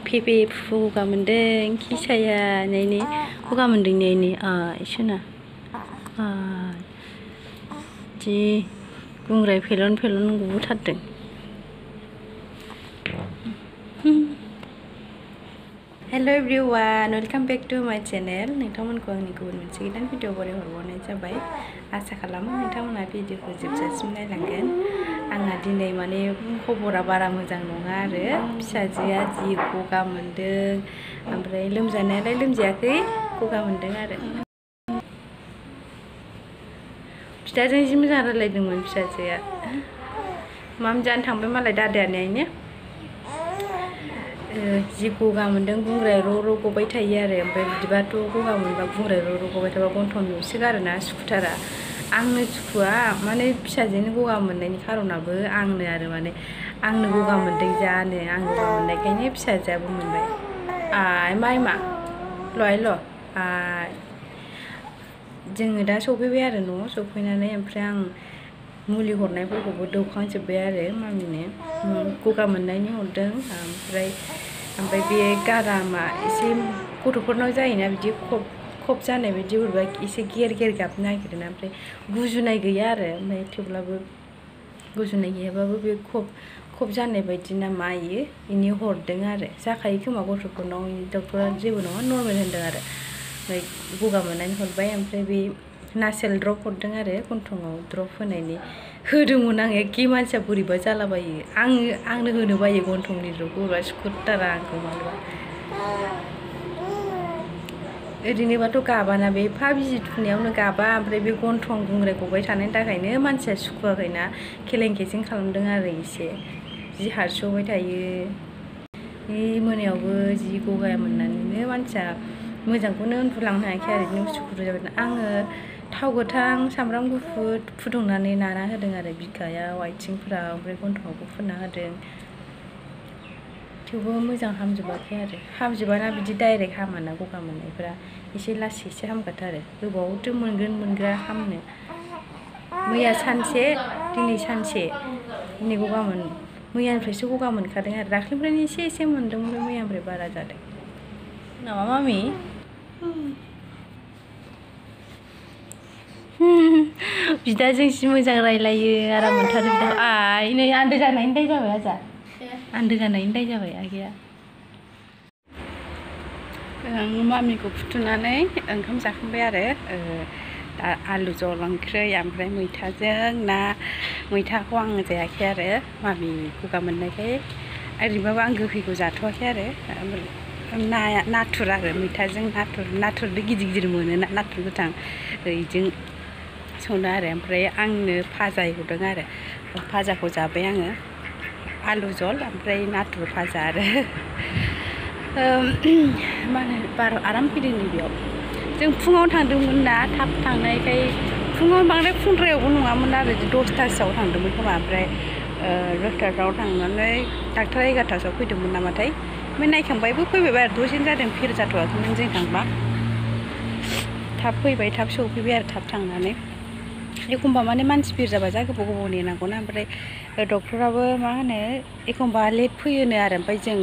Pipi fuga mendeng kisaya ini fuga mendeng ini isuna ji gungrai pelon gu tadeng. Hello everyone, welcome back to my channel. नोंथांमोनखौ आंनि गुबुन मोनसे गोदान video बराय हरबावनाय जाबाय। आसा खालामो नोंथांमोना भिडिअखौ जोबजासिम नायलांगोन। आंना दिनै माने खबरा बारा मोजां नङा आरो फिसाजोआ जि गगा मोनदों ओमफ्राय लोमजानायालाय लोमजायाखै गगा मोनदों आरो फिसाजों जि मोजां रायलायदोंमोन फिसाजोआ माम जानो थांबाय मालाय दादायानो जि गगा मोनदों गुंग्राय र' गबाय थायो आरो ओमफ्राय बिदिबाथ' गगा मोनबा गुंग्राय र' गबाय थाबा गन्थं नुसिगारोना सुखुथारा आंनो सुखुआ माने फिसाजोनि गगा मोननायनि खारनाबो आंनो आरो माने आंनो गगा मोनदों जानो आं गगा मोननायखायनो फिसाजोआबो मोनबाय आइ माइमा ल'आइल' आइ जोङो दा सफैबाय आरो न'आव सफैनानै ओमफ्राय आं मुलि हरनायफोरखौबो दौखांजोब्बाय आरो मामिनो गगा मोननायनि हरदों ओमफ्राय बे गारामा एसे गथ'फोरनाव जायोना बिदि खब जानाय बायदि बोरैबा एसे गेर गाबनो नागिरोना ओमफ्राय गुजुनाय गैया आरो ओमफ्राय थेवब्लाबो गुजुनाय गैयाबाबो बे खब जानाय बायदि ना मायो इनि हरदों आरो जाखायो खोमा गथ'फोरनाव डक्टरा जेबो नङा नर्मेल होनदों आरो ओमफ्राय गगा मोननानै हरबाय ओमफ्राय बे नासेल ड्रप हरदों आरो गन्थंआव ड्रप होनायनि होदोंमोन आं एखे मानसिया बोरैबा जालाबायो आंनो होनो बायो गन्थंनि ड्रपखौ बोरैबा सुखुथारा आंखौ मालाबा ओरैनोबाथ' गाबाना बे एफा बिजि थुनायावनो गाबा ओमफ्राय बे गन्थं गुंग्राय गबाय थानायनि थाखायनो मानसिया सुखुवाखैना खेलें खेसें खालामदों आरो एसे जि हारसिवबाय थायो बे मोनायावबो जि गगा मोननानैनो मानसिया मोजांखौनो उन्दुलांनो हायाखै आरो बिदिनो उसुखुथु जाबाय आङो थाव गोथां सामब्राम गुफुर फुदुंनानै नाना होदों आरो बिखायाव आथिंफोराव ओमफ्राय गन्थंआवबो फुनना होदों थेवबो मोजां हामजोबाखै आरो हामजोबाना बिदि डाइरेक्ट हामाना गगा मोननायफोरा एसे लासैसो हामगाथ आरो गोबावथो मोनग्रा हामनो मैया सानसे दिनै सानसे दिनै मैयानिफ्रायसो गगा मोनखादों आरो दाख्लैनिफ्रायनो एसे मोनदों ओमफ्राय मैयानिफ्राय बारा जादों नामा मामि बिदाजों जि मोजां रायलायो आराम मोनथारो बिदा आइ नै आन्दो जानायनि दाय जाबाय आजा आन्दो जानायनि दाय जाबाय आगैया मामिखौ फुथुनानै ओंखाम जाखांबाय आरो दा आलु जल ओंख्रै ओमफ्राय मैथाजों ना मैथाखौ आं जायाखै आरो मामि गगा मोननायखाय ओरैबाबो आं गोखैखौ जाथ'वाखै आरो नाया नाथुर आरो मैथाजों नाथुर गिदिर मोनोना नाथुर गोथां बेजों संदों आरो ओमफ्राय आंनो भाजा एवदों आरो भाजाखौ जाबाय आङो आलु जल ओमफ्राय नाथुर भाजा आरो मा होनो बार आराम फैदों नैबेयाव जों फुङाव थांदोंमोन ना थाब थांनायखाय फुङाव बांद्राय फुंद्रायावबो नङामोन आरो 10थासोआव थांदोंमोन खोमा ओमफ्राय 10थासोआव थांनानै डाक्टारा 11थासोआव फैदोंमोन नामाथाय ओमफ्राय नायखांबायबो फैबायबो आरो दसेनो जादों फिर जाथ'वाखैमोन जों थांबा थाब फैबाय थाब सौफैबाय आरो थाब थांनानै एखमबा माने मानसि फिर जाबा जा गोबाव नेनांगौना ओमफ्राय डक्टराबो मा होनो एखमबा लेट फैयोनो आरो ओमफ्राय जों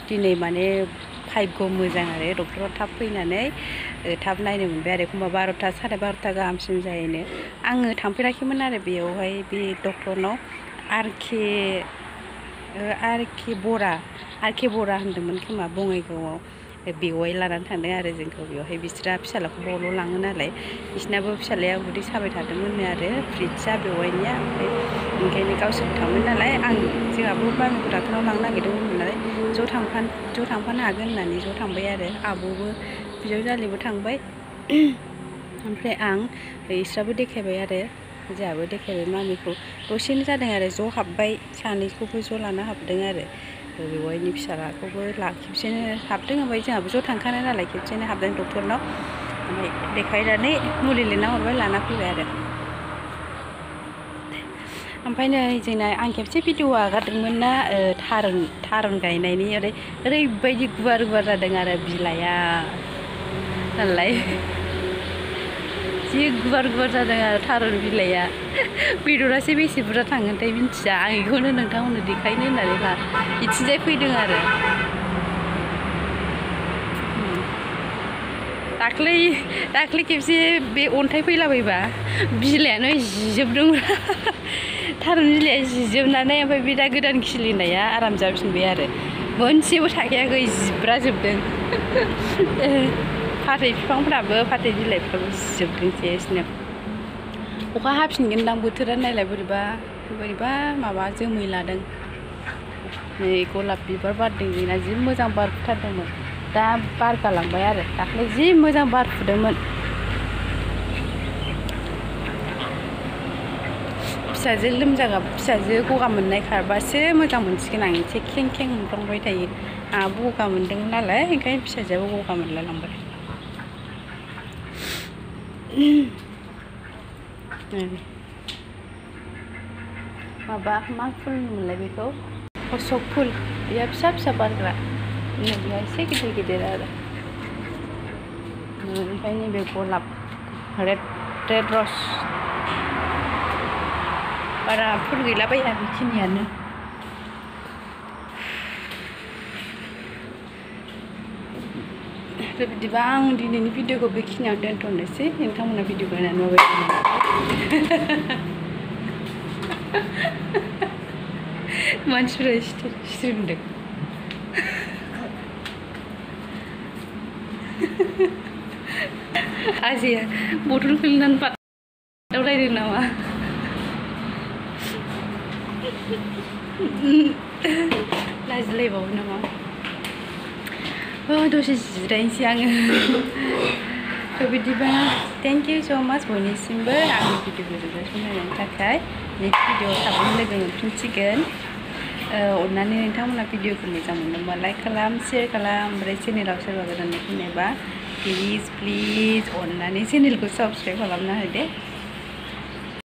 दिनै माने फाइभखौ मोजां आरो डक्टरा थाब फैनानै थाब नायनो मोनबाय आरो एखमबा 12ता 12:30 गाहामसिम जायोनो आङो थांफेराखैमोन आरो बेयावहाय बे डक्टरनाव आर के बरा होनदोंमोन खोमा बङाइगावआव बेवाइ लानानै थांदों आरो जोंखौ बेवहाय बिस्रा फिसालाखौ बावल' लाङो नालाय बिसिनाबो फिसालाया उदै साबाय थादोंमोननो आरो फ्रिजा बेवाइनिया ओमफ्राय ओंखायनो गावसोर थांबाय नालाय जोंहाबो मामिखौ डक्टरनाव लांनो नागिरदोंमोन नालाय ज' थांफानो हागोन होननानै ज' थांबाय आरो आब'बो बिजावजालिबो थांबाय ओमफ्राय आं इसराबो देखायबाय आरो जोंहाबो देखायबाय मामिखौ दसेनो जादों आरो ज' हाबबाय सानैखौबो ज' लाना हाबदों आरो बेवाइनि फिसालाखौबो खेबसेनो हाबदों ओमफ्राय जोंहाबो ज' थांखानाय नालाय खेबसेनो हाबदों डक्टरनाव ओमफ्राय देखायनानै मुलि लिरना हरबाय लाना फैबाय आरो ओमफ्राय नै जोंना आं खेबसे भिडिअ आगारदोंमोन ना थारुन गायनायनि ओरैबायदि गुवार जादों आरो बिलाइआ नालाय जि गुवार जादों आरो थारुन बिलाइआ बेदरासो बेसे बुरजा थांगोनथाय मिन्थिया आं बेखौनो नोंथांमोननो देखायनो होननानै इथिंजाय फैदों आरो दाख्लै खेबसे बे अन्थाइ फैलाबायबा बिलाइआनो जिजोबदोंमोन थारुन बिलाइआ जिजोबनानै ओमफ्राय बे दा गोदान खिलिनाया आराम जाफिनबाय आरो मोनसेबो थाखायाखै जिब्राजोबदों फाथै बिफांफ्राबो फाथै बिलाइफ्राबो जिजोबदों सेसनो अखा हाफिनगोनदां बोथोरा नायलाय बोरैबा माबा जोमै लादों नै गलाप बिबार बारदों जोंना जि मोजां बारफुथारदोंमोन दा बार गालांबाय आरो दाख्लै जि मोजां बारफुदोंमोन फिसाजो गगा मोननाय खारबासो मोजां मोनसिगोन आं एसे खें मोनफ्लांबाय थायो आंहाबो गगा मोनदोंमोन नालाय ओंखायनो फिसाजोआबो गगा मोनला लांबाय माबा मा फुल होनोमोनलाय बेखौ अशक फुल बेहा फिसा बारग्रा बेहा एसे गिदिर आरो ओमफ्राय नैबे गलाप रेड रस बारा फुल गैलाबाया बेखिनियानो बिदिबा आं दिनैनि भिडिअखौ बेखिनियाव दोनथ'नोसै नोंथांमोना भिडिअखौ नायनानै माबायदि मानसिफोरा सिरिमोनदों आजिया बथल खुलिनानै बादावलायदों नामा लाजिलायबावो नामा दसे जिरायनोसै आङो बिदिबा थेंक इउ स' माच बयनिसिमबो आंनि भिडिअखौ जोबजासिम नायनायनि थाखाय नेक्स्ट भिडिअआव थाबैनो लोगो मोनफिनसिगोन अननानै नोंथांमोना भिडिअखौ मोजां मोनदोंबा लाइक खालाम शेयार खालाम ओमफ्राय चेनेलाव सोरबा गोदान फैनायबा प्लिज अननानै चेनेलखौ साबस्क्राइब खालामना हो दे